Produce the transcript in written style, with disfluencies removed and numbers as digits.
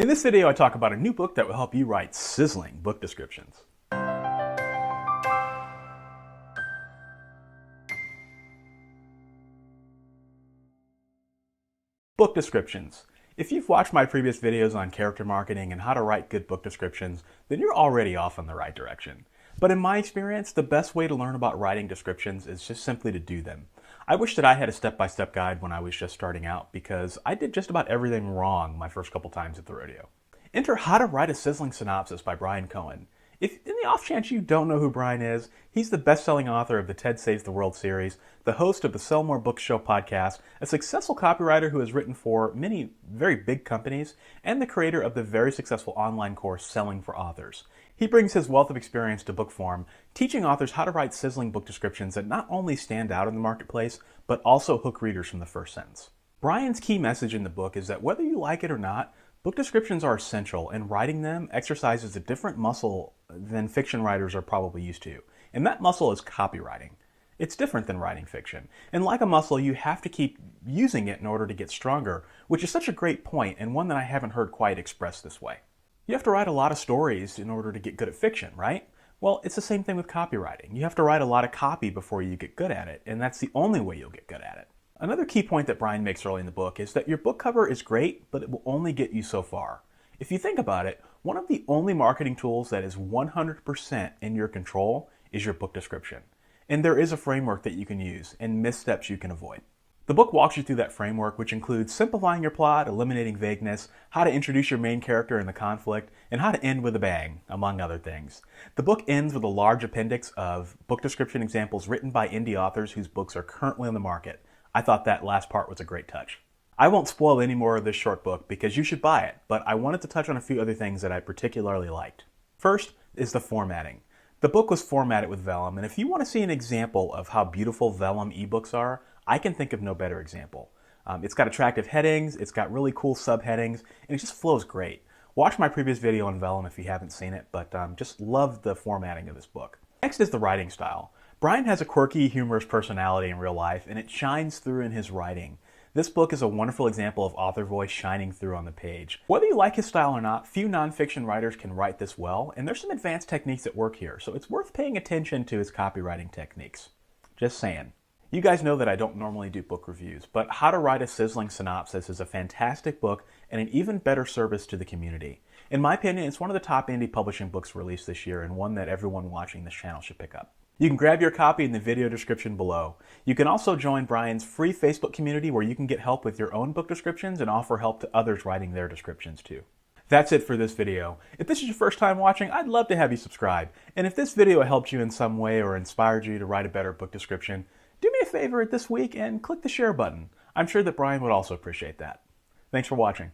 In this video, I talk about a new book that will help you write sizzling book descriptions. Book descriptions. If you've watched my previous videos on character marketing and how to write good book descriptions, then you're already off in the right direction. But in my experience, the best way to learn about writing descriptions is just simply to do them. I wish that I had a step-by-step guide when I was just starting out, because I did just about everything wrong my first couple times at the rodeo. Enter How to Write a Sizzling Synopsis by Bryan Cohen. If in the off chance you don't know who Bryan is, he's the best-selling author of the TED Saves the World series, the host of the Sell More Books Show podcast, a successful copywriter who has written for many very big companies, and the creator of the very successful online course Selling for Authors. He brings his wealth of experience to book form, teaching authors how to write sizzling book descriptions that not only stand out in the marketplace, but also hook readers from the first sentence. Bryan's key message in the book is that whether you like it or not, book descriptions are essential, and writing them exercises a different muscle than fiction writers are probably used to. And that muscle is copywriting. It's different than writing fiction. And like a muscle, you have to keep using it in order to get stronger, which is such a great point, and one that I haven't heard quite expressed this way. You have to write a lot of stories in order to get good at fiction, right? Well, it's the same thing with copywriting. You have to write a lot of copy before you get good at it, and that's the only way you'll get good at it. Another key point that Bryan makes early in the book is that your book cover is great, but it will only get you so far. If you think about it, one of the only marketing tools that is 100% in your control is your book description. And there is a framework that you can use and missteps you can avoid. The book walks you through that framework, which includes simplifying your plot, eliminating vagueness, how to introduce your main character in the conflict, and how to end with a bang, among other things. The book ends with a large appendix of book description examples written by indie authors whose books are currently on the market. I thought that last part was a great touch. I won't spoil any more of this short book because you should buy it, but I wanted to touch on a few other things that I particularly liked. First is the formatting. The book was formatted with vellum, and if you want to see an example of how beautiful vellum ebooks are, I can think of no better example. It's got attractive headings, it's got really cool subheadings, and it just flows great. Watch my previous video on vellum if you haven't seen it, but just love the formatting of this book. Next is the writing style. Bryan has a quirky, humorous personality in real life, and it shines through in his writing. This book is a wonderful example of author voice shining through on the page. Whether you like his style or not, few nonfiction writers can write this well, and there's some advanced techniques at work here, so it's worth paying attention to his copywriting techniques. Just saying. You guys know that I don't normally do book reviews, but How to Write a Sizzling Synopsis is a fantastic book and an even better service to the community. In my opinion, it's one of the top indie publishing books released this year, and one that everyone watching this channel should pick up. You can grab your copy in the video description below. You can also join Bryan's free Facebook community where you can get help with your own book descriptions and offer help to others writing their descriptions too. That's it for this video. If this is your first time watching, I'd love to have you subscribe. And if this video helped you in some way or inspired you to write a better book description, do me a favor this week and click the share button. I'm sure that Bryan would also appreciate that. Thanks for watching.